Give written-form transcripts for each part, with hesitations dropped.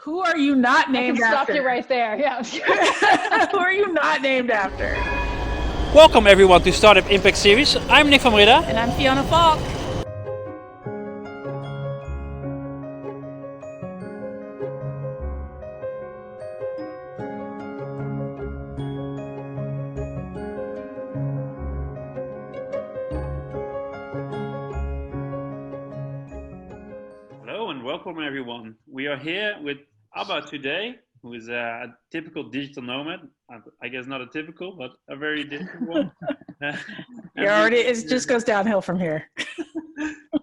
Who are you not named after? Stop you right there. Yeah. Who are you not named after? Welcome everyone to Startup Impact Series. I'm Nick van Breda. And I'm Fionna Faulk. Hello and welcome everyone. We are here with Abba today, who is a typical digital nomad. I guess not a typical, but a very different one. It just goes downhill from here.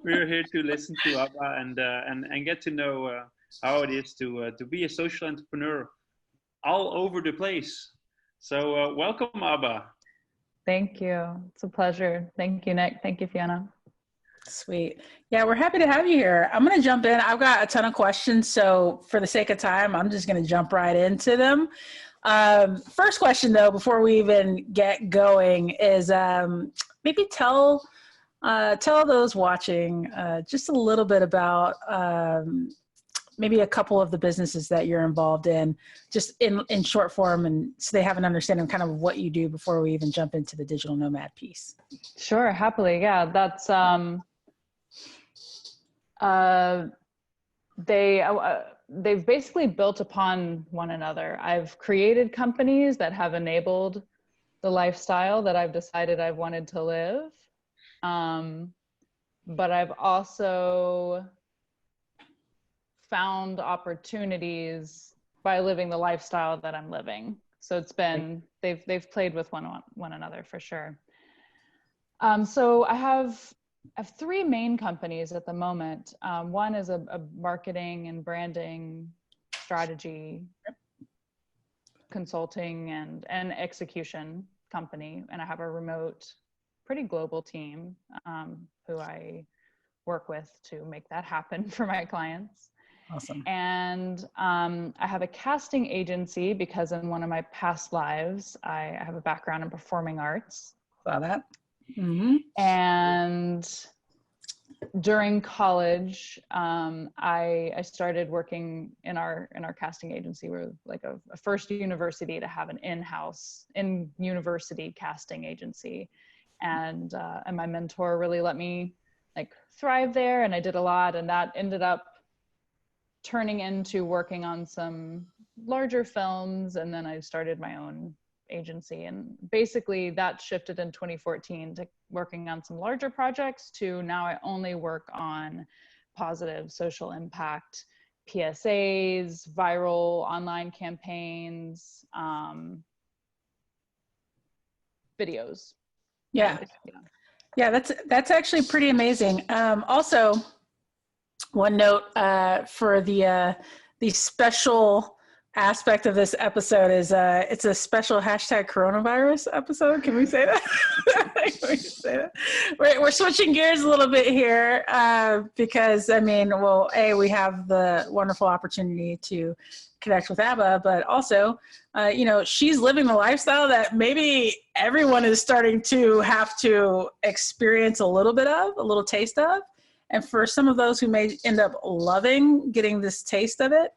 We're here to listen to Abba and get to know how it is to be a social entrepreneur all over the place. So welcome, Abba. Thank you. It's a pleasure. Thank you, Nick. Thank you, Fiona. Sweet. Yeah, we're happy to have you here. I'm going to jump in. I've got a ton of questions. So for the sake of time, I'm just going to jump right into them. First question, though, before we even get going is maybe tell those watching just a little bit about maybe a couple of the businesses that you're involved in, just in short form, and so they have an understanding of kind of what you do before we even jump into the digital nomad piece. Sure, happily. Yeah, that's they've basically built upon one another. I've created companies that have enabled the lifestyle that I've decided I've wanted to live. But I've also found opportunities by living the lifestyle that I'm living. So it's been, they've played with one another for sure. So I have three main companies at the moment. One is a marketing and branding strategy consulting and execution company. And I have a remote, pretty global team who I work with to make that happen for my clients. Awesome. And I have a casting agency because in one of my past lives, I have a background in performing arts. Saw that. Mm-hmm. And during college, I started working in our casting agency. We're like a first university to have an in-house university casting agency. And my mentor really let me like thrive there, and I did a lot, and that ended up turning into working on some larger films, and then I started my own agency, and basically that shifted in 2014 to working on some larger projects to now I only work on positive social impact, PSAs, viral online campaigns, videos. Yeah. That's actually pretty amazing. Also, one note for the special aspect of this episode is it's a special #coronavirus episode. Can we say that? Can we say that? We're switching gears a little bit here because I mean, well, we have the wonderful opportunity to connect with Abba, but also, she's living the lifestyle that maybe everyone is starting to have to experience a little taste of. And for some of those who may end up loving getting this taste of it,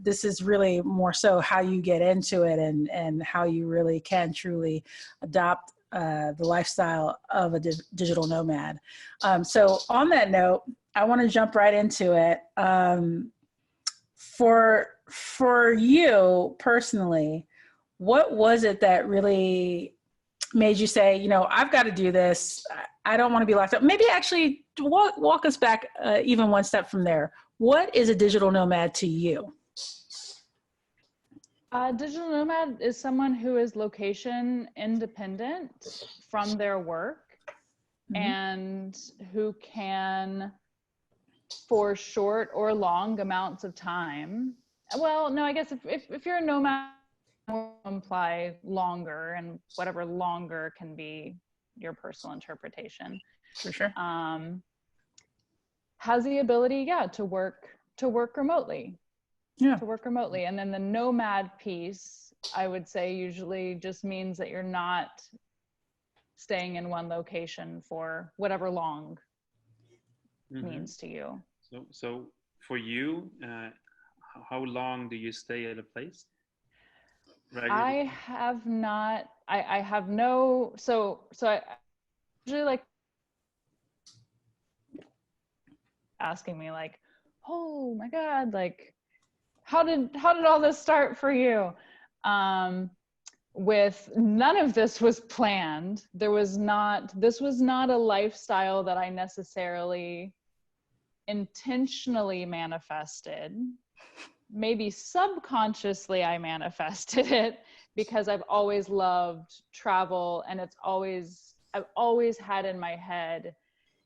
this is really more so how you get into it and how you really can truly adopt the lifestyle of a digital nomad. So on that note, I want to jump right into it. For you personally, what was it that really made you say, I've got to do this. I don't want to be locked up. Maybe actually walk us back even one step from there. What is a digital nomad to you? Digital nomad is someone who is location independent from their work, mm-hmm. and who can, for short or long amounts of time. Well, no, I guess if you're a nomad, will imply longer, and whatever longer can be your personal interpretation. For sure. Has the ability, to work remotely. Yeah. To work remotely. And then the nomad piece, I would say usually just means that you're not staying in one location for whatever long mm-hmm. means to you. So for you, how long do you stay at a place? I have not, I have no, so I usually like asking me like, oh my God, like, how did all this start for you? With none of this was planned. This was not a lifestyle that I necessarily intentionally manifested. Maybe subconsciously I manifested it because I've always loved travel, and I've always had in my head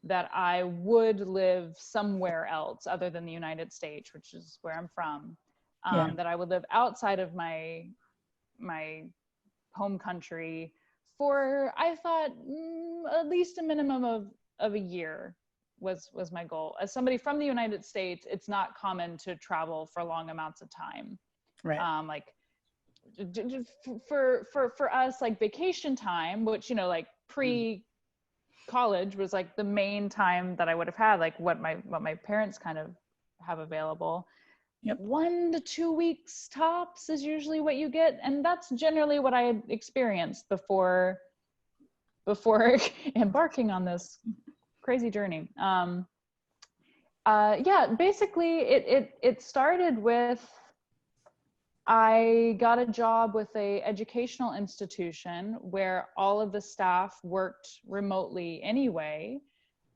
that I would live somewhere else other than the United States, which is where I'm from. That I would live outside of my home country for, I thought, at least a minimum of a year was my goal. As somebody from the United States, it's not common to travel for long amounts of time. Right. Like for us, like vacation time, which, you know, like pre-college was like the main time that I would have had, like what my parents kind of have available. Yep. 1 to 2 weeks tops is usually what you get, and that's generally what I had experienced before embarking on this crazy journey. Basically it started with, I got a job with a educational institution where all of the staff worked remotely anyway.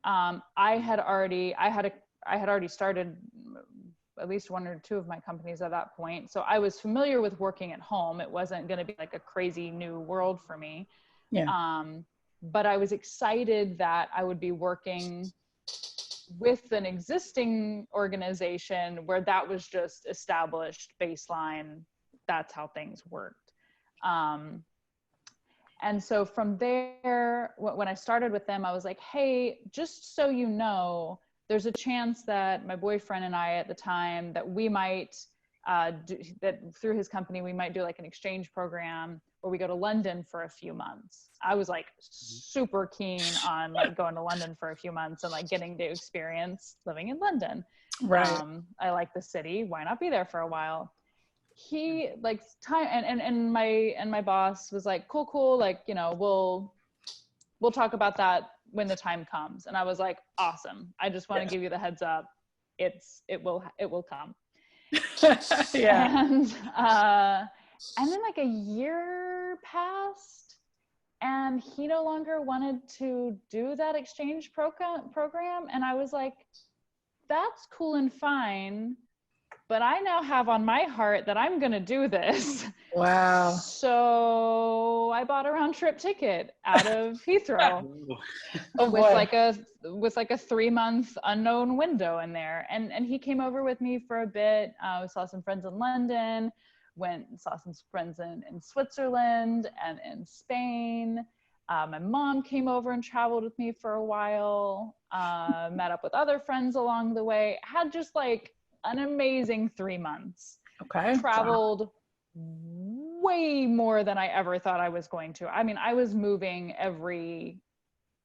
I had already started at least 1 or 2 of my companies at that point. So I was familiar with working at home. It wasn't going to be like a crazy new world for me. Yeah. But I was excited that I would be working with an existing organization where that was just established baseline. That's how things worked. And so from there, when I started with them, I was like, hey, just so you know, there's a chance that my boyfriend and I at the time, that we might that through his company, we might do like an exchange program where we go to London for a few months. I was like super keen on like going to London for a few months and like getting to experience living in London. Right. I like the city. Why not be there for a while? He like time and my boss was like, cool. Like, you know, we'll talk about that when the time comes. And I was like, awesome. I just want to give you the heads up. It will come. Yeah. And then like a year passed and he no longer wanted to do that exchange program. And I was like, that's cool and fine, but I now have on my heart that I'm going to do this. Wow. So I bought a round trip ticket out of Heathrow with like a 3-month unknown window in there. And he came over with me for a bit. We saw some friends in London, saw some friends in Switzerland and in Spain. My mom came over and traveled with me for a while, met up with other friends along the way, had just like an amazing 3 months. Okay. Traveled way more than I ever thought I was going to. I mean, I was moving every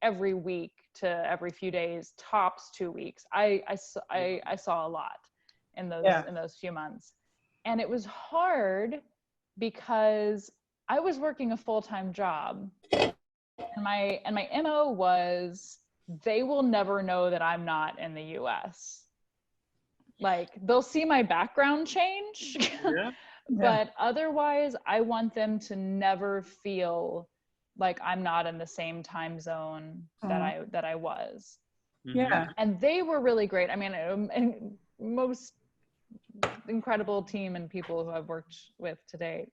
week to every few days, tops 2 weeks. I saw a lot in those few months. And it was hard because I was working a full-time job. And my MO was, they will never know that I'm not in the US. Like, they'll see my background change, but otherwise I want them to never feel like I'm not in the same time zone that I was. Yeah. And they were really great. I mean, and most incredible team and people who I've worked with to date.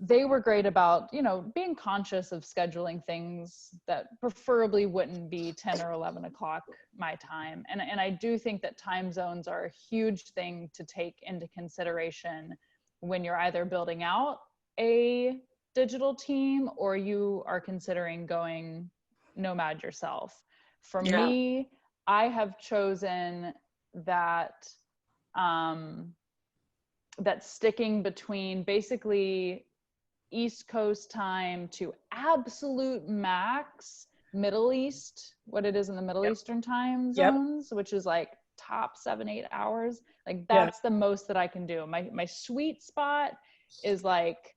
They were great about, you know, being conscious of scheduling things that preferably wouldn't be 10 or 11 o'clock my time. And I do think that time zones are a huge thing to take into consideration when you're either building out a digital team or you are considering going nomad yourself. For me, I have chosen that that sticking between basically East Coast time to absolute max Middle East, what it is in the Middle Eastern time zones, which is like top 7-8 hours. Like that's the most that I can do. My sweet spot is like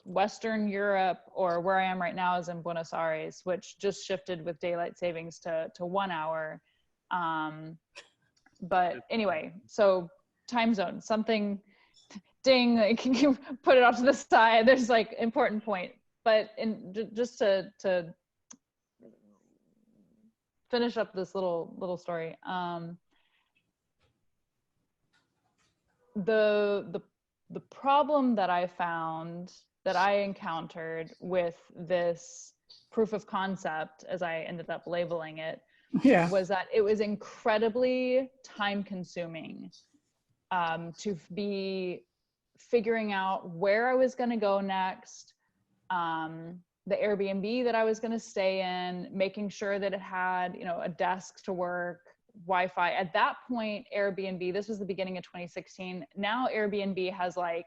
Western Europe, or where I am right now is in Buenos Aires, which just shifted with daylight savings to 1 hour. But anyway, so time zone, something, ding, like, you put it off to the side. There's like important point, but just to finish up this little story. The problem that I found, that I encountered with this proof of concept, as I ended up labeling it, was that it was incredibly time consuming to be figuring out where I was going to go next, the Airbnb that I was going to stay in, making sure that it had, you know, a desk to work, Wi-Fi. At that point, Airbnb, this was the beginning of 2016. Now Airbnb has like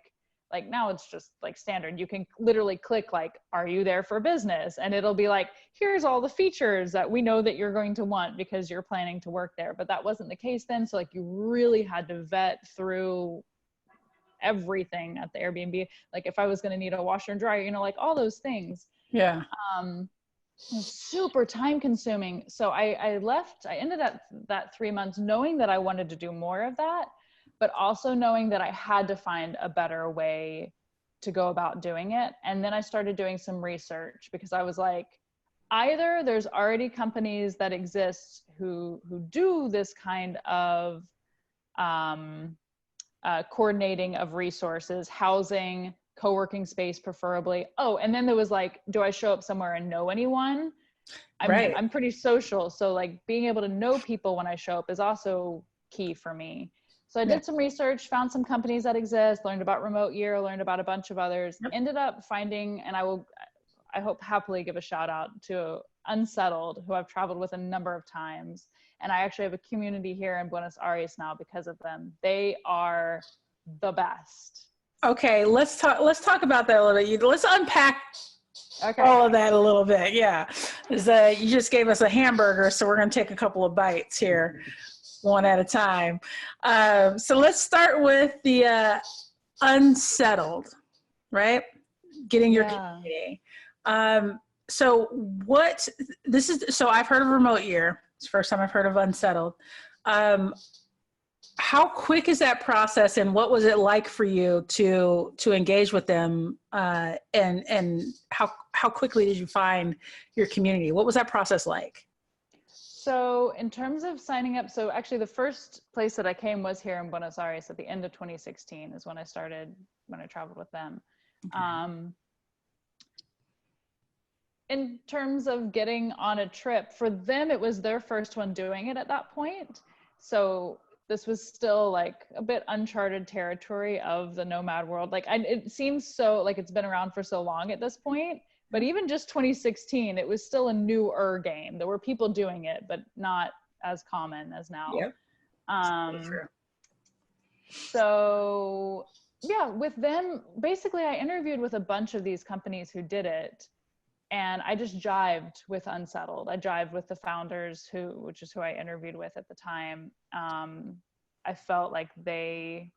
now it's just like standard. You can literally click like, are you there for business? And it'll be like, here's all the features that we know that you're going to want because you're planning to work there. But that wasn't the case then. So like you really had to vet through everything at the Airbnb. Like if I was going to need a washer and dryer, you know, like all those things. Yeah. Super time consuming. So I left, I ended up that 3 months knowing that I wanted to do more of that, but also knowing that I had to find a better way to go about doing it. And then I started doing some research because I was like, either there's already companies that exist who do this kind of coordinating of resources, housing, co-working space preferably. Oh, and then there was like, do I show up somewhere and know anyone? I'm pretty social. So like being able to know people when I show up is also key for me. So I did some research, found some companies that exist, learned about Remote Year, learned about a bunch of others, ended up finding, and I hope happily give a shout out to Unsettled, who I've traveled with a number of times. And I actually have a community here in Buenos Aires now because of them. They are the best. Okay, let's talk about that a little bit. Let's unpack all of that a little bit. Yeah, you just gave us a hamburger, so we're going to take a couple of bites here, one at a time. So let's start with the Unsettled, right? Getting your community. So I've heard of Remote Year. It's the first time I've heard of Unsettled. How quick is that process, and what was it like for you to engage with them? And how quickly did you find your community? What was that process like? So in terms of signing up, so actually the first place that I came was here in Buenos Aires at the end of 2016 is when I traveled with them. Okay. In terms of getting on a trip, for them, it was their first one doing it at that point. So this was still like a bit uncharted territory of the Nomad world. Like it seems so like it's been around for so long at this point, but even just 2016, it was still a newer game. There were people doing it, but not as common as now. Yep. So yeah, with them, basically I interviewed with a bunch of these companies who did it. And I just jived with Unsettled. I jived with the founders, which is who I interviewed with at the time. I felt like they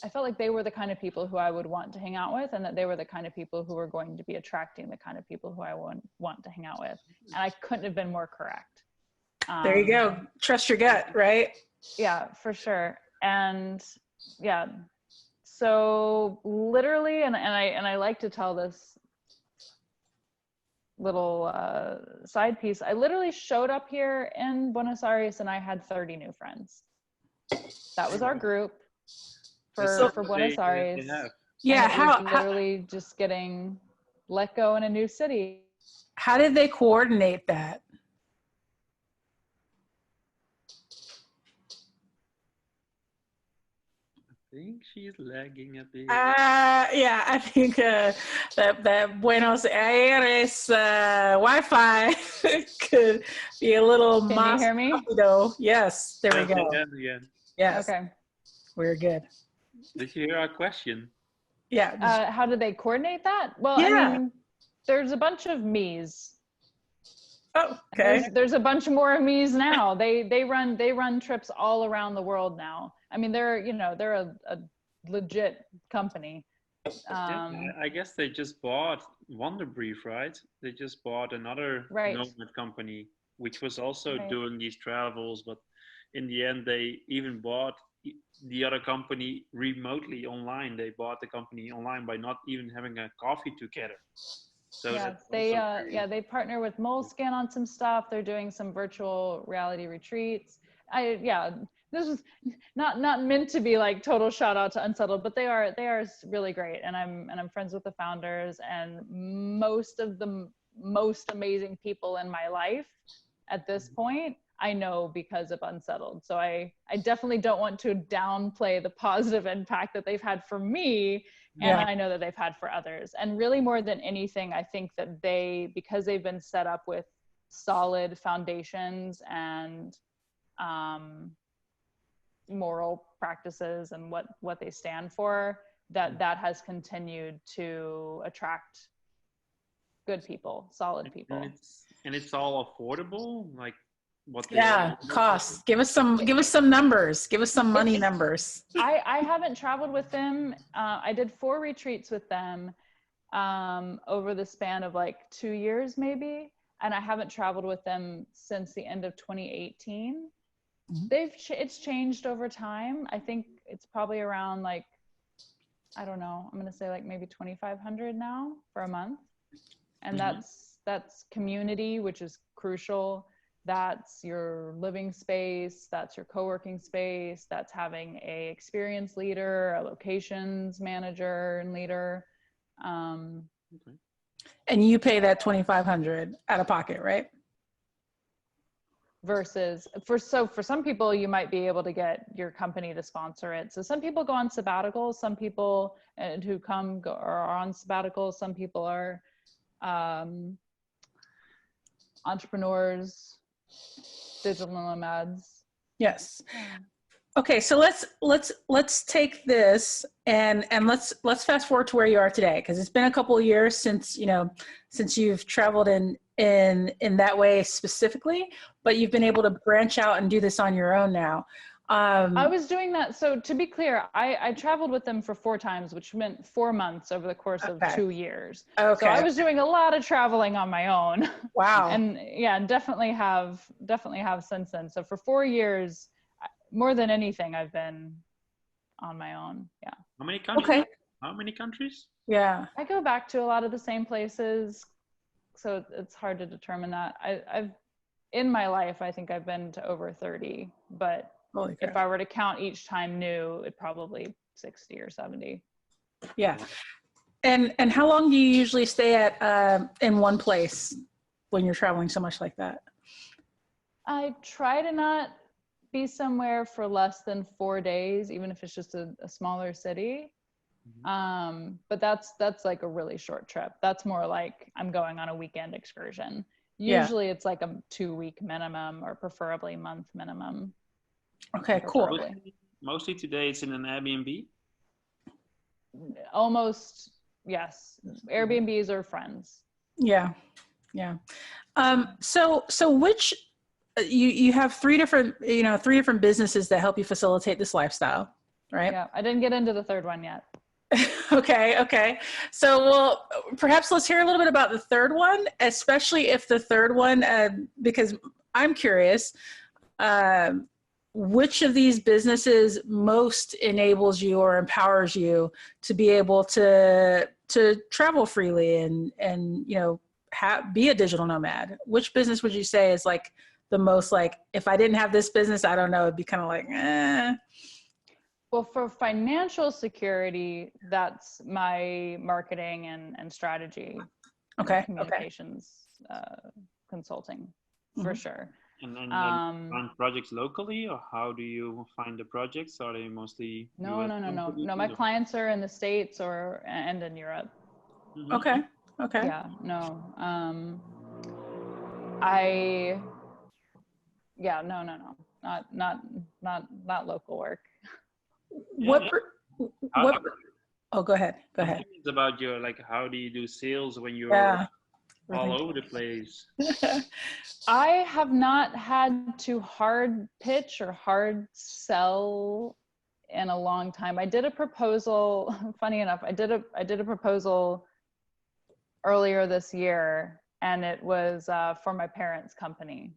were the kind of people who I would want to hang out with, and that they were the kind of people who were going to be attracting the kind of people who I want to hang out with. And I couldn't have been more correct. There you go. Trust your gut, right? Yeah, for sure. And yeah, so literally, and I like to tell this little side piece. I literally showed up here in Buenos Aires and I had 30 new friends. That was our group for Buenos Aires. Yeah, how literally just getting let go in a new city. How did they coordinate that? I think she's lagging a bit. Yeah, I think that Buenos Aires Wi-Fi could be a little. Can you hear me? Yes, there we go. Again. Yes. Okay. We're good. Did you hear our question? Yeah. How did they coordinate that? Well, yeah. I mean, there's a bunch of me's. Oh, okay. There's a bunch more of me's now. They run trips all around the world now. I mean, they're a legit company. I guess they just bought Wonderbrief, right? They just bought another Nomad company, which was also doing these travels, but in the end, they even bought the other company remotely online. They bought the company online by not even having a coffee together. So they partner with Moleskin on some stuff. They're doing some virtual reality retreats. This is not meant to be like total shout out to Unsettled, but they are really great, and I'm friends with the founders, and most of the most amazing people in my life at this point I know because of Unsettled. So I definitely don't want to downplay the positive impact that they've had for me, and I know that they've had for others. And really, more than anything, I think that because they've been set up with solid foundations and moral practices and what they stand for, that has continued to attract good people, solid people. And it's all affordable, like what costs. Give us some numbers. Give us some money numbers. I haven't traveled with them. I did 4 retreats with them over the span of like 2 years maybe, and I haven't traveled with them since the end of 2018. It's changed over time. I think it's probably around like, I don't know, I'm gonna say like maybe 2,500 now for a month. And that's community, which is crucial. That's your living space, that's your co-working space, that's having a experience leader, a locations manager and leader. And you pay that 2,500 out of pocket, right? Versus for some people, you might be able to get your company to sponsor it. So some people go on sabbaticals, some people who are on sabbaticals, some people are entrepreneurs, digital nomads. Yes. Okay, so let's take this and let's fast forward to where you are today, because it's been a couple of years since you've traveled in that way specifically, but you've been able to branch out and do this on your own now. I was doing that. So to be clear, I traveled with them for 4 times, which meant 4 months over the course of 2 years. Okay. So I was doing a lot of traveling on my own. Wow. And definitely have since then. So for 4 years, more than anything, I've been on my own. Yeah. How many countries? Okay. How many countries? Yeah. I go back to a lot of the same places, so it's hard to determine that. I've in my life, I think I've been to over 30, but if I were to count each time new, it'd probably 60 or 70. Yeah. And how long do you usually stay at in one place when you're traveling so much like that? I try to not be somewhere for less than 4 days, even if it's just a smaller city. But that's like a really short trip. That's more like I'm going on a weekend excursion. Usually it's like a 2-week minimum, or preferably month minimum. Okay, cool. Mostly today it's in an Airbnb? Almost, yes. Airbnbs or friends. Yeah. So which, you have 3 different businesses that help you facilitate this lifestyle, right? Yeah, I didn't get into the 3rd one yet. Okay. So, well, perhaps let's hear a little bit about the 3rd one, especially if the 3rd one, because I'm curious, which of these businesses most enables you or empowers you to be able to travel freely and be a digital nomad? Which business would you say is like the most, like, if I didn't have this business, I don't know, it'd be kind of like, eh. Well, for financial security, that's my marketing and strategy, communications, consulting, for sure. And then find projects locally, or how do you find the projects? Are they mostly No. My clients are in the States and in Europe. Okay. Yeah, no. Not local work. Oh, go ahead. It's about your, like, how do you do sales when you're all over the place. I have not had to hard pitch or hard sell in a long time. I did a proposal, funny enough, I did a proposal earlier this year, and it was for my parents' company.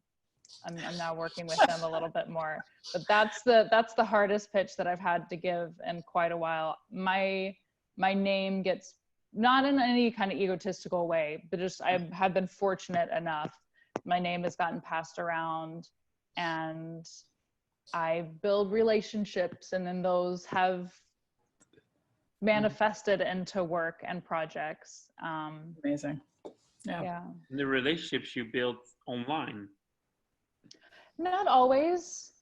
I'm now working with them a little bit more, but that's the hardest pitch that I've had to give in quite a while. My name gets, not in any kind of egotistical way, but just I have been fortunate enough. My name has gotten passed around, and I build relationships, and then those have manifested into work and projects. Amazing. Yeah. The relationships you built online. Not always.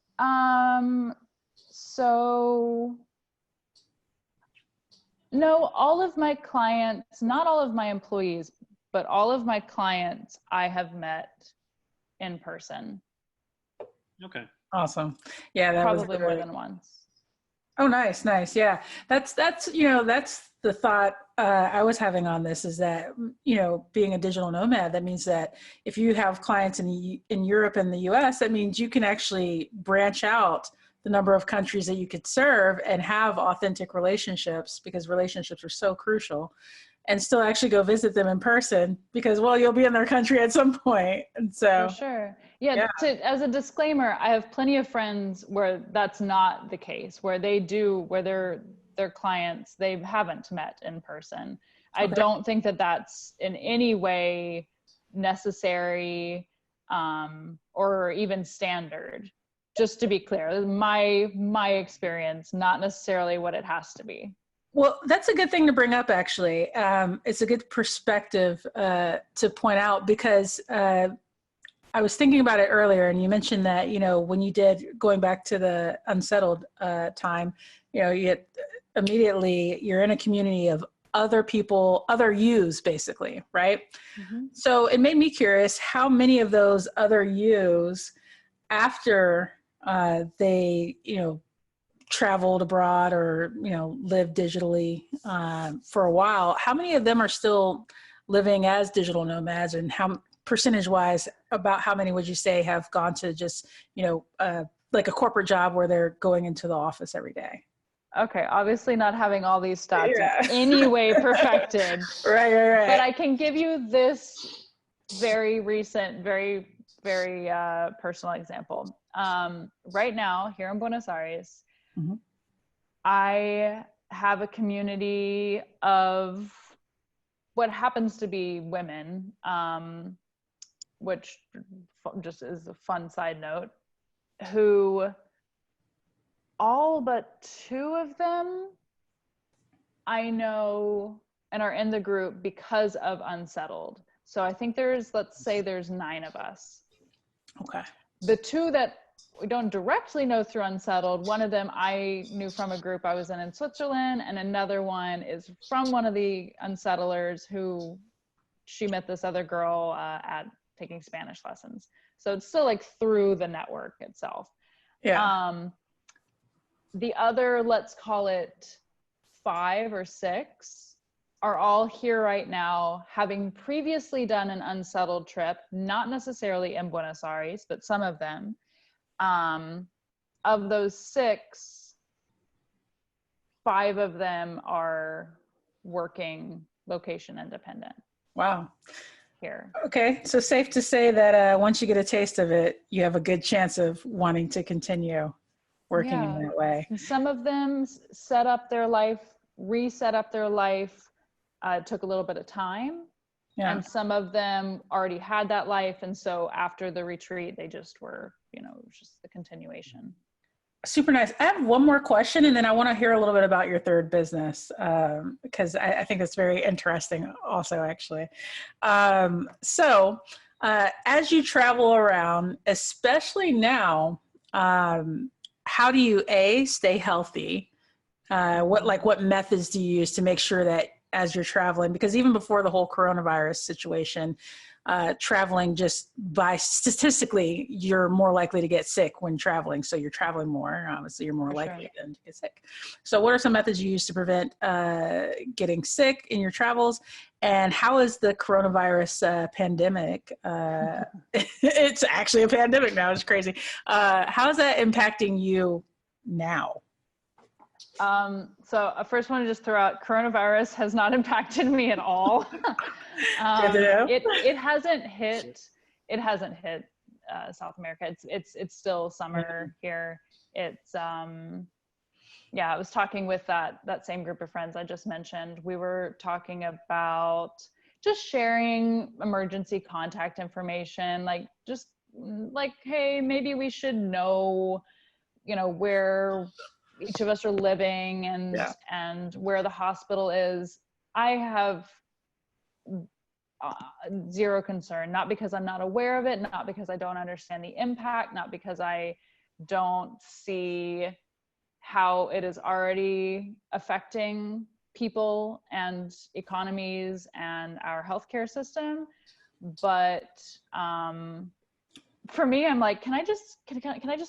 So no, all of my clients, not all of my employees, but all of my clients I have met in person. Okay. Awesome. Yeah, that probably was more than once. Oh, nice. Yeah, that's that's the thought I was having on this, is that being a digital nomad, that means that if you have clients in Europe and the US, that means you can actually branch out the number of countries that you could serve and have authentic relationships, because relationships are so crucial, and still actually go visit them in person, because, well, you'll be in their country at some point. And so, for sure. Yeah. As a disclaimer, I have plenty of friends where that's not the case, where their clients, they haven't met in person. I don't think that that's in any way necessary or even standard. Just to be clear, my experience, not necessarily what it has to be. Well, that's a good thing to bring up, actually. It's a good perspective to point out, because I was thinking about it earlier, and you mentioned that, when you did, going back to the unsettled time, you're in a community of other people, other yous, basically, right? Mm-hmm. So it made me curious, how many of those other yous, after they, traveled abroad or, lived digitally for a while, how many of them are still living as digital nomads, and how percentage-wise, about how many would you say have gone to just, like a corporate job where they're going into the office every day? Okay, obviously not having all these stats in any way perfected. Right. But I can give you this very recent, very, very personal example. Right now, here in Buenos Aires, mm-hmm. I have a community of what happens to be women, which just is a fun side note, who all but two of them I know and are in the group because of Unsettled. So I think let's say there's 9 of us. Okay. The 2 that we don't directly know through Unsettled, one of them I knew from a group I was in Switzerland, and another one is from one of the Unsettlers who she met this other girl at taking Spanish lessons. So it's still like through the network itself. Yeah. The other, let's call it 5 or 6, are all here right now, having previously done an Unsettled trip, not necessarily in Buenos Aires, but some of them. Of those 6, 5 of them are working location independent. Wow. Here. Okay, so safe to say that once you get a taste of it, you have a good chance of wanting to continue working in that way. And some of them reset up their life. It took a little bit of time. Yeah. And some of them already had that life. And so after the retreat, they just were, it was just the continuation. Super nice. I have one more question, and then I want to hear a little bit about your third business, because I think it's very interesting also, actually. So as you travel around, especially now, how do you, A, stay healthy? What methods do you use to make sure that as you're traveling? Because even before the whole coronavirus situation, traveling, just by statistically, you're more likely to get sick when traveling. So you're traveling more, obviously you're more likely to get sick. So what are some methods you use to prevent getting sick in your travels? And how is the coronavirus pandemic, it's actually a pandemic now, it's crazy. How is that impacting you now? So I first want to just throw out, coronavirus has not impacted me at all. It hasn't hit South America. It's still summer here. It's yeah, I was talking with that same group of friends I just mentioned. We were talking about just sharing emergency contact information, like just like, hey, maybe we should know, where each of us are living and where the hospital is. I have zero concern, not because I'm not aware of it, not because I don't understand the impact, not because I don't see how it is already affecting people and economies and our healthcare system. But for me, I'm like, can I just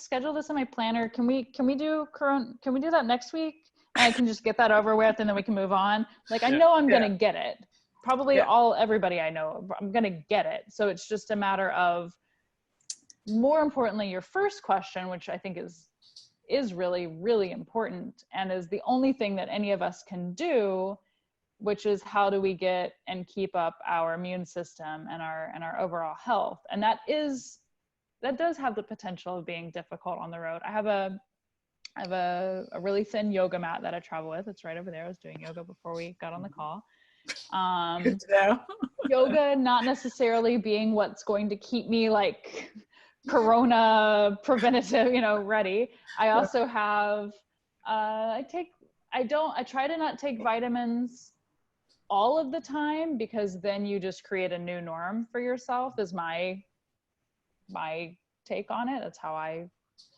schedule this in my planner? Can we do that next week? And I can just get that over with, and then we can move on. Like, I know I'm gonna get it. Probably everybody I know, I'm gonna get it. So it's just a matter of, more importantly, your first question, which I think is really, really important, and is the only thing that any of us can do, which is how do we get and keep up our immune system and our overall health. And that does have the potential of being difficult on the road. I have a really thin yoga mat that I travel with. It's right over there. I was doing yoga before we got on the call. Yoga not necessarily being what's going to keep me like corona preventative, ready. I also have I try to not take vitamins all of the time, because then you just create a new norm for yourself, is my take on it. That's how I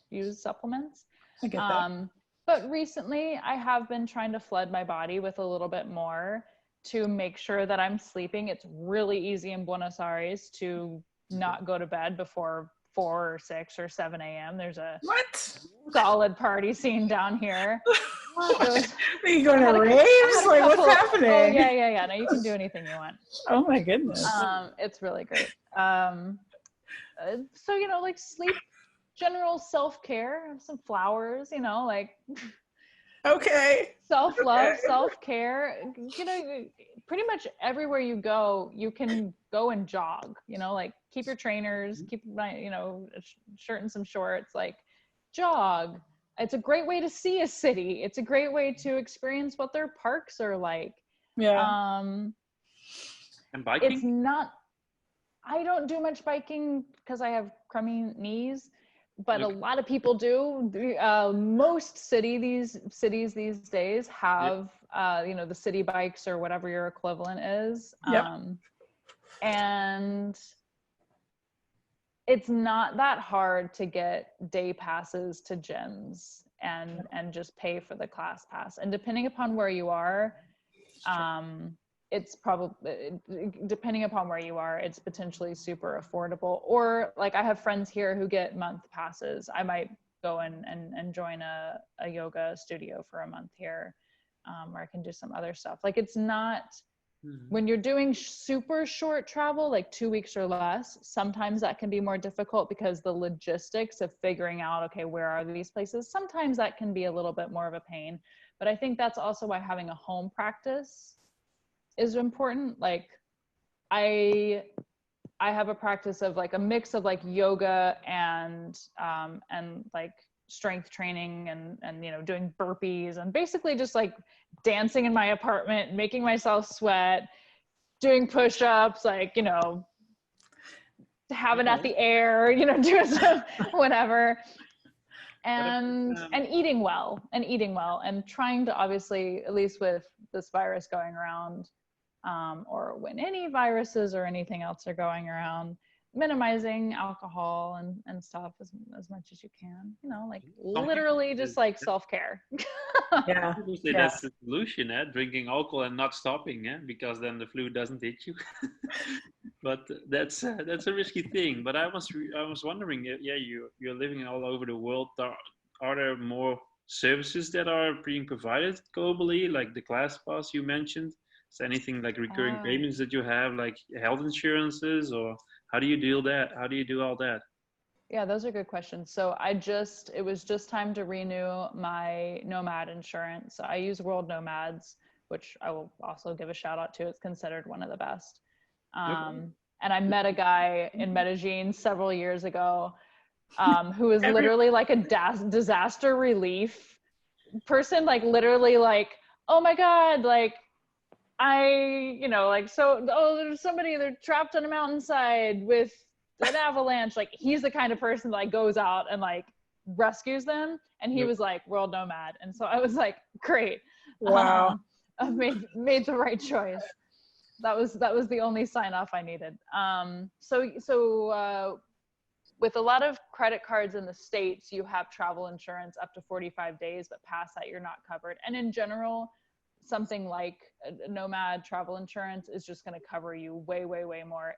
use supplements. I get that. But recently I have been trying to flood my body with a little bit more to make sure that I'm sleeping. It's really easy in Buenos Aires to not go to bed before 4 or 6 or 7 a.m. There's a solid party scene down here. Are you going to raves? Like, what's happening? Oh, yeah. No, you can do anything you want. Oh my goodness. It's really great. So, like sleep, general self-care, some flowers, like okay. Self-love, self-care, pretty much everywhere you go, you can go and jog, like keep your trainers, keep my, a shirt and some shorts, like jog. It's a great way to see a city. It's a great way to experience what their parks are like. Yeah. And biking? I don't do much biking because I have crummy knees, but a lot of people do. Most cities these days have, the city bikes or whatever your equivalent is. And it's not that hard to get day passes to gyms and just pay for the class pass. And depending upon where you are, it's probably, depending upon where you are, it's potentially super affordable. Or like I have friends here who get month passes. I might go and join a yoga studio for a month here, where I can do some other stuff. Like it's not, when you're doing super short travel, like 2 weeks or less, sometimes that can be more difficult because the logistics of figuring out, okay, where are these places? Sometimes that can be a little bit more of a pain. But I think that's also why having a home practice is important. Like I have a practice of like a mix of like yoga and like strength training and doing burpees and basically just like dancing in my apartment, making myself sweat, doing push-ups, like having at the air, doing some whatever, and eating well and trying to, obviously, at least with this virus going around, or when any viruses or anything else are going around, minimizing alcohol and stuff as much as you can, like Some literally people just like self-care. Yeah. people say Yeah. that's the solution, drinking alcohol and not stopping, because then the flu doesn't hit you. But that's a risky thing. But I was wondering, yeah, you're living all over the world. Are there more services that are being provided globally, like the class pass you mentioned? Is there anything like recurring payments that you have, like health insurances, or how do you deal that? How do you do all that? Yeah, those are good questions. So it was just time to renew my Nomad insurance. So I use World Nomads, which I will also give a shout out to. It's considered one of the best. Okay. And I met a guy in Medellin several years ago who was literally like a disaster relief person, like literally like, oh my God, like there's somebody, they're trapped on a mountainside with an avalanche. Like he's the kind of person that like goes out and like rescues them. And he was like World Nomad. And so I was like, great. Wow. I've made the right choice. That was the only sign off I needed. With a lot of credit cards in the States, you have travel insurance up to 45 days, but past that, you're not covered. And in general, something like a Nomad travel insurance is just going to cover you way, way, way more.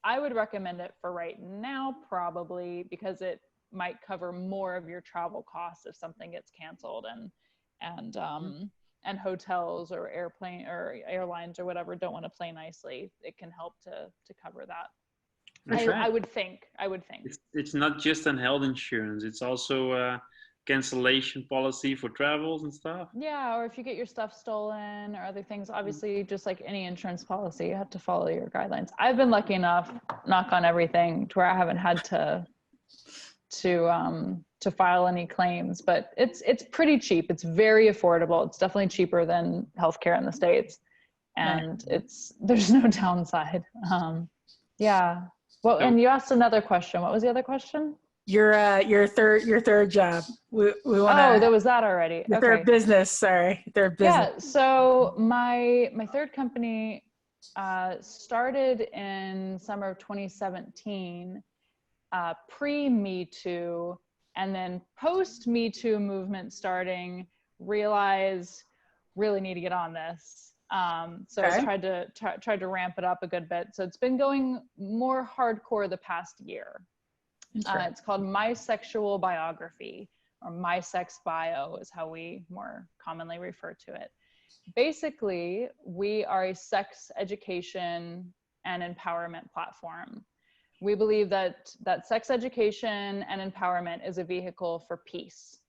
I would recommend it for right now, probably, because it might cover more of your travel costs if something gets canceled, and hotels or airplane or airlines or whatever don't want to play nicely. It can help to cover that. I would think. It's not just an health insurance. It's also a cancellation policy for travels and stuff. Yeah, or if you get your stuff stolen or other things, obviously, just like any insurance policy, you have to follow your guidelines. I've been lucky enough, knock on everything, to where I haven't had to file any claims, but it's pretty cheap. It's very affordable. It's definitely cheaper than healthcare in the States, and there's no downside. Yeah. Well, and you asked another question. What was the other question? Your third job. We want there was that already. Your okay. third business. Sorry, third business. Yeah. So my third company started in summer of 2017, pre Me Too, and then post Me Too movement starting. Realized really need to get on this. So I tried to ramp it up a good bit. So it's been going more hardcore the past year. It's called My Sexual Biography, or My Sex Bio is how we more commonly refer to it. Basically, we are a sex education and empowerment platform. We believe that sex education and empowerment is a vehicle for peace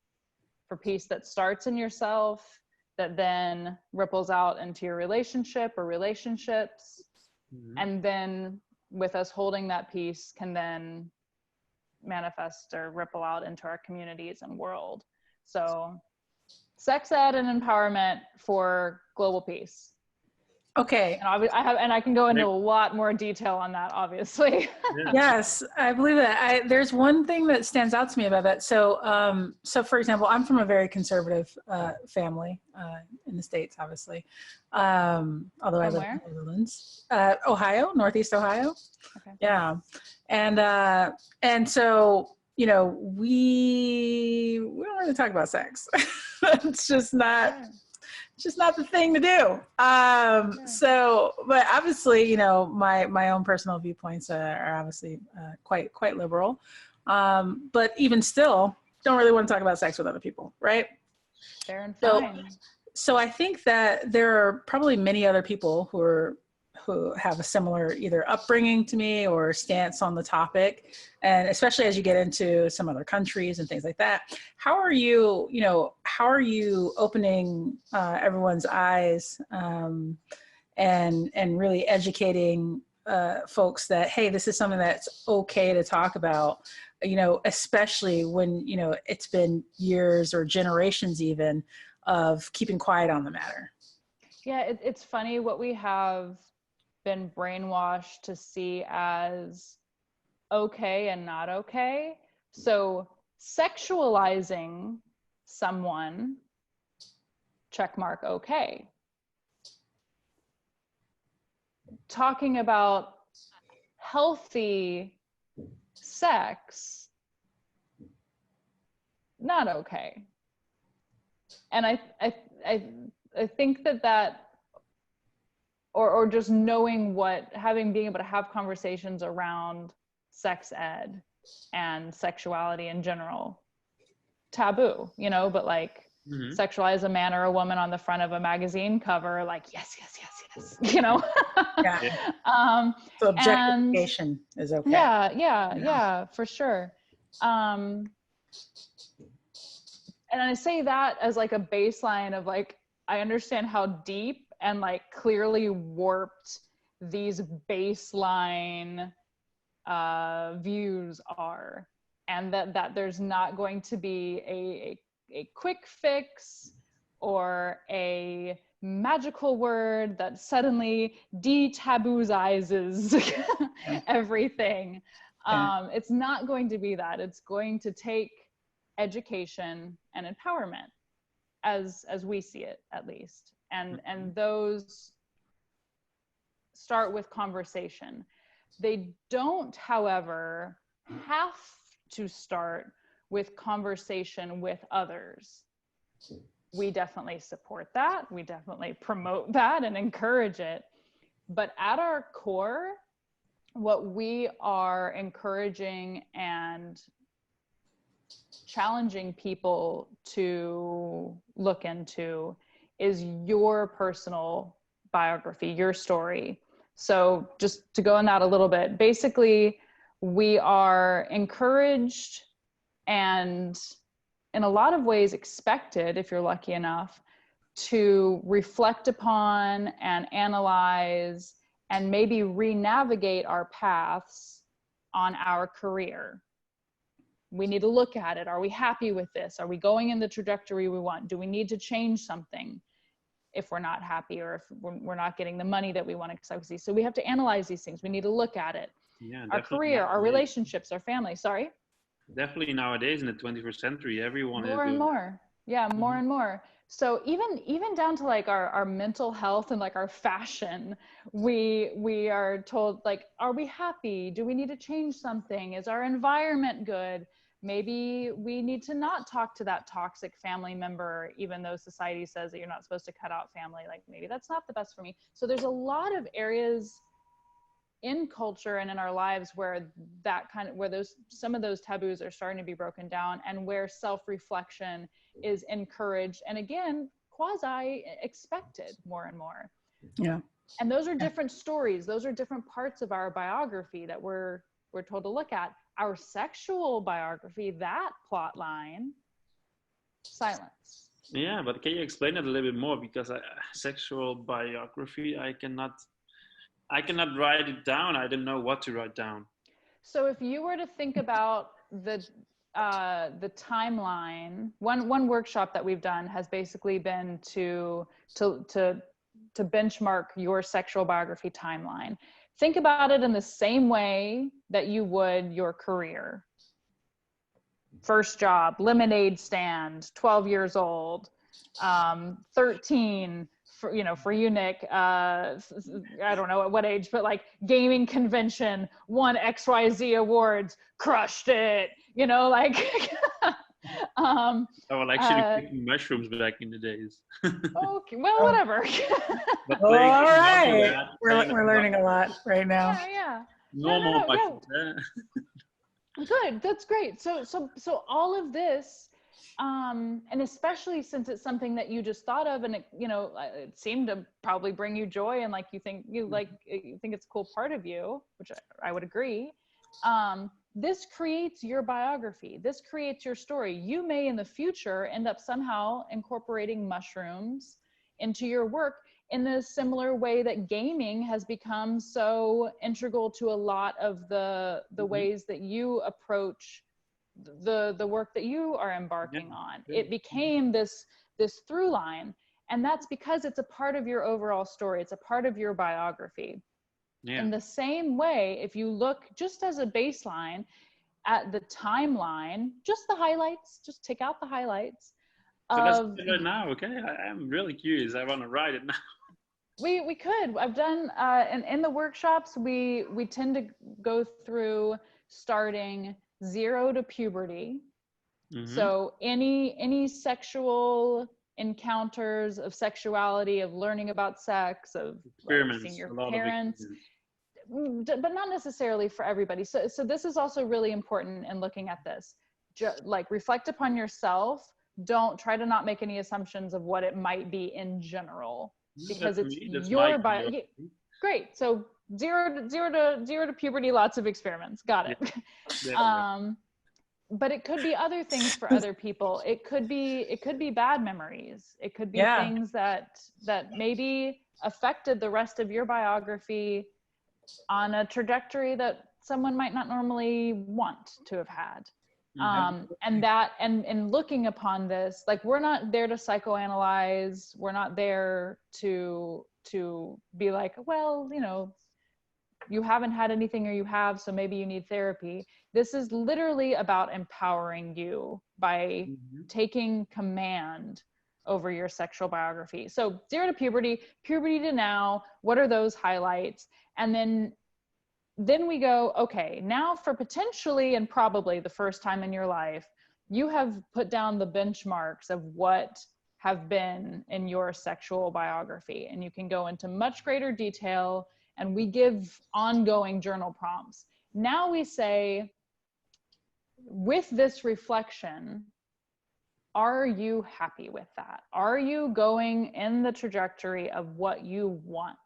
that starts in yourself, that then ripples out into your relationship or relationships. Mm-hmm. And then with us holding that peace can then manifest or ripple out into our communities and world. So sex ed and empowerment for global peace. Okay. And I can go into a lot more detail on that, obviously. Yes, I believe that. There's one thing that stands out to me about that. So, for example, I'm from a very conservative family in the States, obviously. Although I live in the Netherlands, Ohio, Northeast Ohio. Okay. Yeah, and so we don't really talk about sex. It's just not. It's just not the thing to do. So, but obviously, my own personal viewpoints are obviously quite liberal. But even still, don't really want to talk about sex with other people, right? Fair and fine. So I think that there are probably many other people who have a similar either upbringing to me or stance on the topic. And especially as you get into some other countries and things like that, how are you opening everyone's eyes and really educating folks that, hey, this is something that's okay to talk about, especially when, it's been years or generations even of keeping quiet on the matter. Yeah, it's funny what we have been brainwashed to see as okay and not okay. So sexualizing someone, checkmark okay. Talking about healthy sex, not okay. And I think that or just knowing being able to have conversations around sex ed and sexuality in general, taboo, you know, but like sexualize a man or a woman on the front of a magazine cover, like yes, you know. So objectification is okay. Yeah, for sure. And I say that as like a baseline of like, I understand how deep and like clearly warped these baseline views are, and that there's not going to be a quick fix or a magical word that suddenly de-taboozes everything. It's not going to be that. It's going to take education and empowerment, as we see it, at least. And those start with conversation. They don't, however, have to start with conversation with others. We definitely support that. We definitely promote that and encourage it. But at our core, what we are encouraging and challenging people to look into is your personal biography, your story. So just to go in that a little bit, basically, we are encouraged and in a lot of ways expected, if you're lucky enough, to reflect upon and analyze and maybe re-navigate our paths on our career. We need to look at it. Are we happy with this? Are we going in the trajectory we want? Do we need to change something if we're not happy, or if we're not getting the money that we want to see? So we have to analyze these things. We need to look at it. Yeah, our career, our relationships, our family. Sorry? Definitely nowadays in the 21st century, everyone more is and more. Yeah, more and more. So even down to like our mental health and like our fashion, we are told, like, are we happy? Do we need to change something? Is our environment good? Maybe we need to not talk to that toxic family member, even though society says that you're not supposed to cut out family. Like, maybe that's not the best for me. So there's a lot of areas in culture and in our lives where some of those taboos are starting to be broken down, and where self-reflection is encouraged and, again, quasi expected more and more. Yeah. And those are different stories. Those are different parts of our biography that we're told to look at. Our sexual biography, that plot line, silence. Yeah, but can you explain it a little bit more? Because sexual biography, I cannot write it down. I don't know what to write down. So if you were to think about the timeline, one workshop that we've done has basically been to benchmark your sexual biography timeline. Think about it in the same way that you would your career. First job, lemonade stand, 12 years old, 13, for you, Nick, I don't know at what age, but like gaming convention, won XYZ awards, crushed it, like. I was actually picking mushrooms back in the days. Okay, well, whatever. All right, we're learning a lot right now. Yeah. Normal mushrooms. Good, that's great. So all of this, and especially since it's something that you just thought of, and it seemed to probably bring you joy, and like you think it's a cool part of you, which I would agree. This creates your biography. This creates your story. You may in the future end up somehow incorporating mushrooms into your work in a similar way that gaming has become so integral to a lot of the ways that you approach the work that you are embarking on. It became this through line, and that's because it's a part of your overall story. It's a part of your biography. Yeah. In the same way, if you look just as a baseline at the timeline, just the highlights, just take out the highlights. So let's do it right now, okay? I'm really curious. I want to write it now. We could. I've done, in the workshops, we tend to go through starting 0 to puberty. Mhm. So any sexual encounters of sexuality, of learning about sex, of like, Experiments, seeing your a lot parents, of experiments. but not necessarily for everybody. So this is also really important in looking at this. Like, reflect upon yourself. Don't try to not make any assumptions of what it might be in general, because That's it's me. That's your my bio. Great. So zero to puberty, lots of experiments. Got it. Yeah. But it could be other things for other people. It could be bad memories. It could be Yeah. things that maybe affected the rest of your biography on a trajectory that someone might not normally want to have had. And looking upon this, like, we're not there to psychoanalyze. We're not there to be like, well, you know, you haven't had anything, or you have, so maybe you need therapy. This is literally about empowering you by taking command over your sexual biography. So 0 to puberty to now, what are those highlights? And then we go, okay, now for potentially and probably the first time in your life, you have put down the benchmarks of what have been in your sexual biography. And you can go into much greater detail, and we give ongoing journal prompts. Now we say, with this reflection, are you happy with that? Are you going in the trajectory of what you want?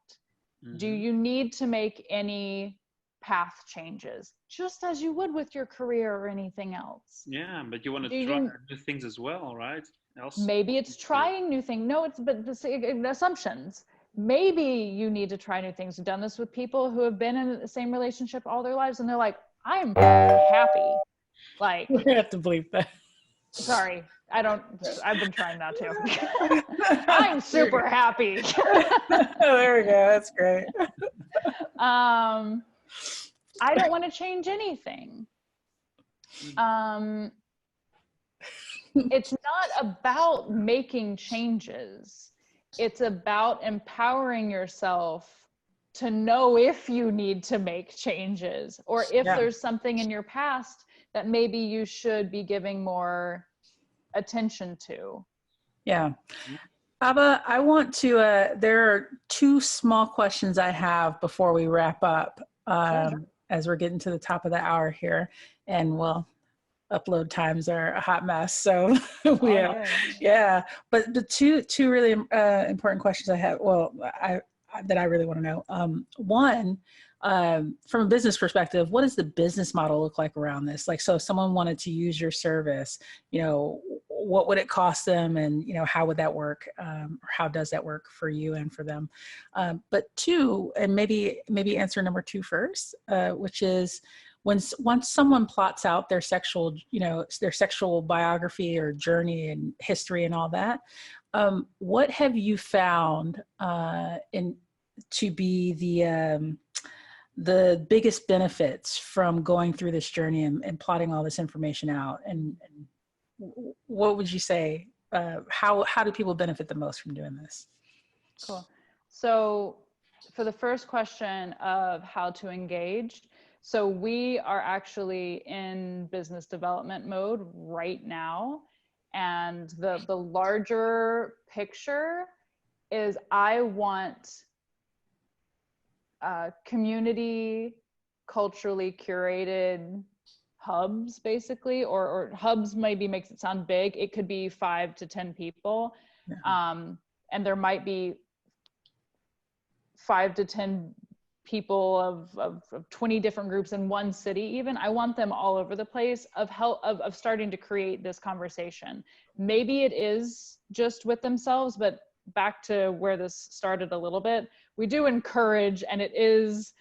Do you need to make any path changes, just as you would with your career or anything else? Yeah, but you want to try new things as well, right? Maybe it's trying new things. No, it's but the assumptions. Maybe you need to try new things. I've done this with people who have been in the same relationship all their lives, and they're like, I'm happy. Like, we have to believe that. Sorry, I've been trying not to. I'm super happy. There we go. That's great. I don't want to change anything. It's not about making changes. It's about empowering yourself to know if you need to make changes, or if there's something in your past that maybe you should be giving more attention to. Yeah. Abba, I want to, there are 2 small questions I have before we wrap up, as we're getting to the top of the hour here. And well, upload times are a hot mess. So but the two really important questions I have, that I really want to know. One, from a business perspective, what does the business model look like around this? Like, so if someone wanted to use your service, you know, what would it cost them, and, you know, how would that work? Or how does that work for you and for them? But 2, and maybe answer number 2 first, which is, once someone plots out their sexual, you know, their sexual biography or journey and history and all that, what have you found to be the biggest benefits from going through this journey and plotting all this information out? And what would you say? How do people benefit the most from doing this? Cool. So for the first question of how to engage, so we are actually in business development mode right now. And the larger picture is, I want community, culturally curated hubs, basically, or hubs maybe makes it sound big. It could be 5 to 10 people. And there might be 5 to 10 people of 20 different groups in one city even. I want them all over the place, of starting to create this conversation. Maybe it is just with themselves, but back to where this started a little bit, we do encourage, and it is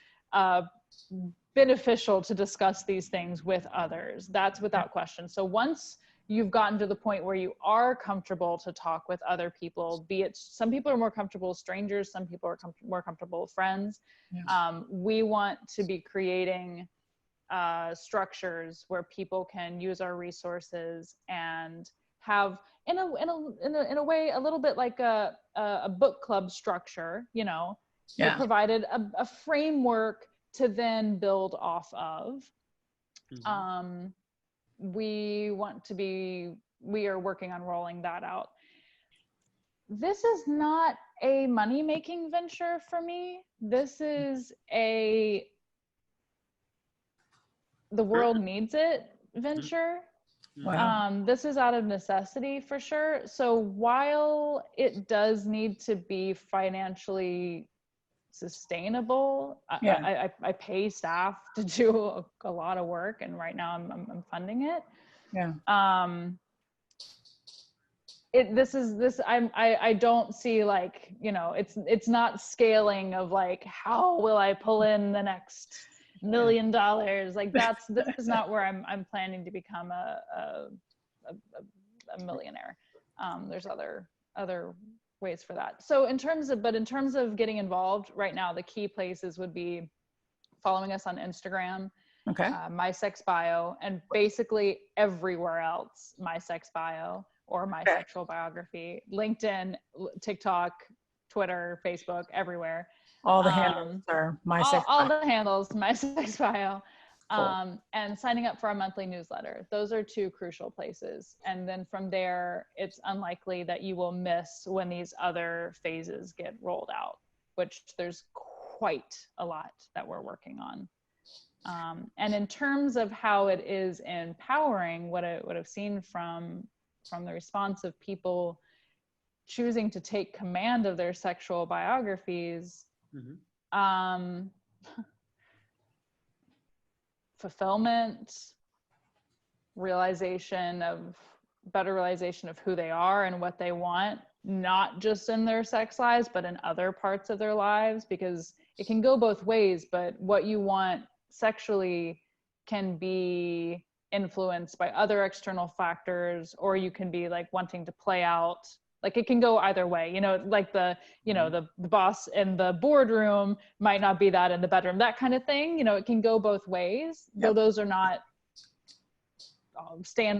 beneficial to discuss these things with others. That's without question. So once you've gotten to the point where you are comfortable to talk with other people, be it, some people are more comfortable with strangers, some people are more comfortable with friends. We want to be creating structures where people can use our resources and have, in a way, a little bit like a book club structure, you know, that provided a framework to then build off of. Mm-hmm. We are working on rolling that out. This is not a money-making venture for me. This is the world needs it venture. Wow. This is out of necessity for sure. So while it does need to be financially sustainable, Yeah. I pay staff to do a lot of work, and right now I'm funding it. Yeah. I don't see, like, you know, it's not scaling of like, how will I pull in the next $1 million? Like this is not where I'm planning to become a millionaire. There's other ways for that. So in terms of getting involved right now, the key places would be following us on Instagram, Okay. My Sex Bio, and basically everywhere else, My Sex Bio or My Sexual Biography, LinkedIn, TikTok, Twitter, Facebook, everywhere. All the handles are My Sex Bio. All the handles, My Sex Bio. Cool. And signing up for our monthly newsletter. Those are two crucial places. And then from there, it's unlikely that you will miss when these other phases get rolled out, which there's quite a lot that we're working on. And in terms of how it is empowering, what I've seen from the response of people choosing to take command of their sexual biographies, fulfillment, better realization of who they are and what they want, not just in their sex lives, but in other parts of their lives, because it can go both ways, but what you want sexually can be influenced by other external factors, or you can be like wanting to play out, like it can go either way, you know, like the boss in the boardroom might not be that in the bedroom, that kind of thing, you know, it can go both ways. Yep. Though those are not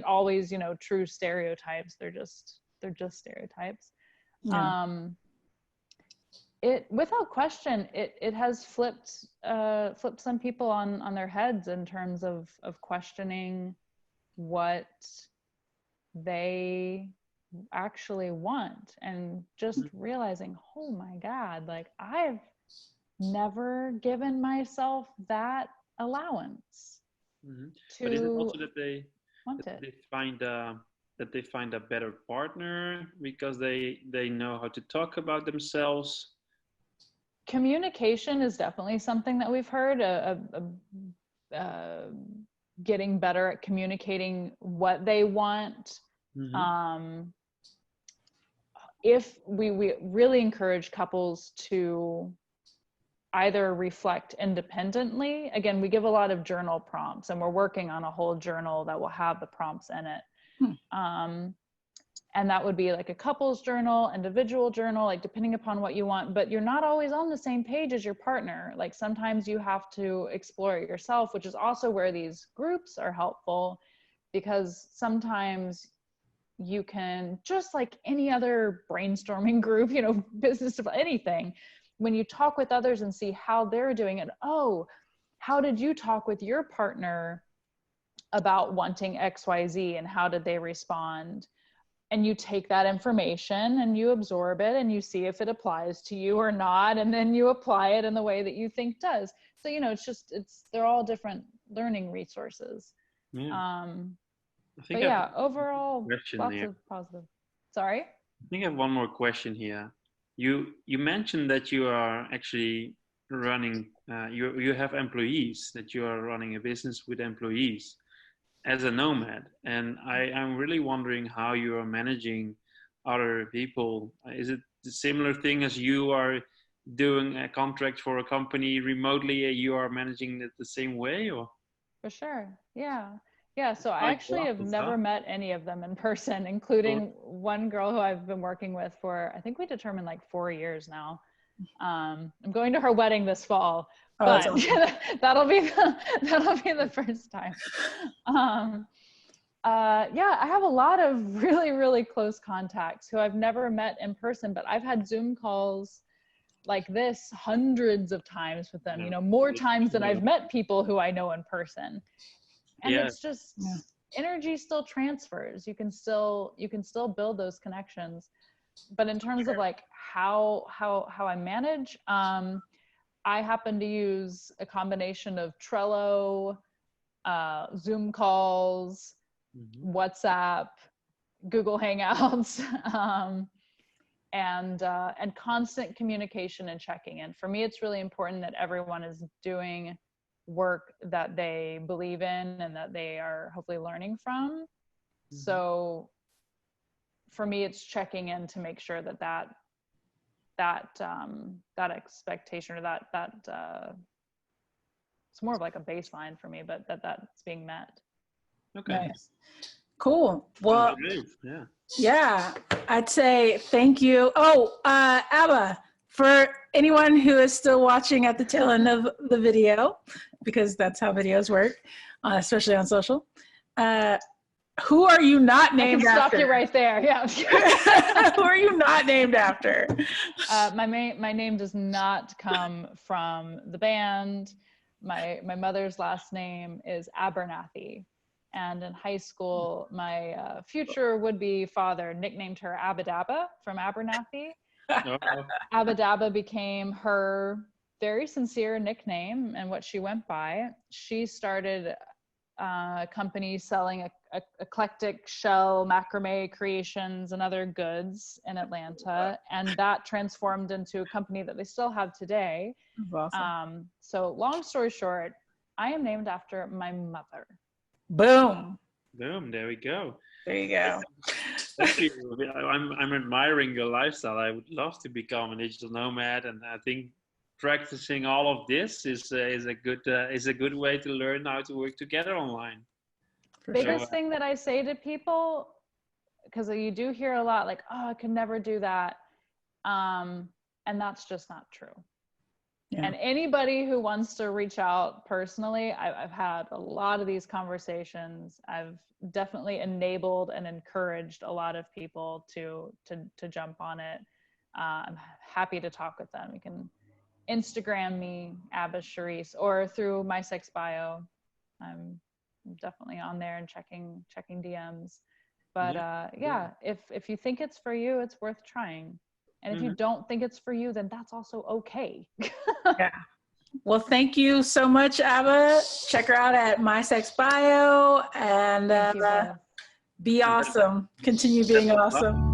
always, you know, true stereotypes. They're just stereotypes. Yeah. It, without question, it has flipped some people on their heads in terms of questioning what they actually want, and just realizing, oh my God, like I've never given myself that allowance. But is it also that they find a better partner because they know how to talk about themselves? Communication is definitely something that we've heard, getting better at communicating what they want. If we really encourage couples to either reflect independently. Again, we give a lot of journal prompts, and we're working on a whole journal that will have the prompts in it. And that would be like a couples journal, individual journal, like depending upon what you want, but you're not always on the same page as your partner. Like sometimes you have to explore it yourself, which is also where these groups are helpful, because sometimes you can, just like any other brainstorming group, you know, business of anything, when you talk with others and see how they're doing it, oh, how did you talk with your partner about wanting XYZ and how did they respond? And you take that information and you absorb it and you see if it applies to you or not, and then you apply it in the way that you think does. So, you know, they're all different learning resources. But yeah, overall, lots of positive. Sorry? I think I have one more question here. You mentioned that you are actually running, you have employees, that you are running a business with employees as a nomad. And I'm really wondering how you are managing other people. Is it the similar thing as you are doing a contract for a company remotely, you are managing it the same way, or? For sure, yeah. Yeah, so I actually have never met any of them in person, including one girl who I've been working with for, I think we determined like 4 years now. I'm going to her wedding this fall, but awesome. that'll be the first time. Yeah, I have a lot of really, really close contacts who I've never met in person, but I've had Zoom calls like this hundreds of times with them, you know, more times than I've met people who I know in person. And Yeah. it's just energy still transfers. You can still build those connections. But in terms of like how I manage, I happen to use a combination of Trello, Zoom calls, WhatsApp, Google Hangouts, and constant communication and checking in. For me, it's really important that everyone is doing work that they believe in and that they are hopefully learning from. So for me, it's checking in to make sure that expectation, or that it's more of like a baseline for me, but that's being met. Okay. Nice. Cool. Well, yeah, I'd say thank you. Oh, Abba, for anyone who is still watching at the tail end of the video, because that's how videos work, especially on social. Who are you not named after? Stop you right there. Yeah. Who are you not named after? My name does not come from the band. My mother's last name is Abernathy. And in high school, my future would-be father nicknamed her Abba Dabba from Abernathy. Abba Dabba became her very sincere nickname and what she went by. She started a company selling eclectic shell macrame creations and other goods in Atlanta, and that transformed into a company that they still have today. Awesome. So long story short, I am named after my mother. Boom. Boom. There we go. There you go. Thank you. I'm admiring your lifestyle. I would love to become a digital nomad, and I think practicing all of this is a good way to learn how to work together online. Biggest thing that I say to people, because you do hear a lot like, oh, I could never do that, and that's just not true. Yeah. And anybody who wants to reach out personally, I've had a lot of these conversations. I've definitely enabled and encouraged a lot of people to jump on it. I'm happy to talk with them. You can Instagram me, Abba Charisse, or through my sex bio. I'm definitely on there and checking DMs. But if you think it's for you, it's worth trying. And if you don't think it's for you, then that's also okay. Yeah. Well, thank you so much, Abba. Check her out at my sex bio, and be awesome. Continue being awesome.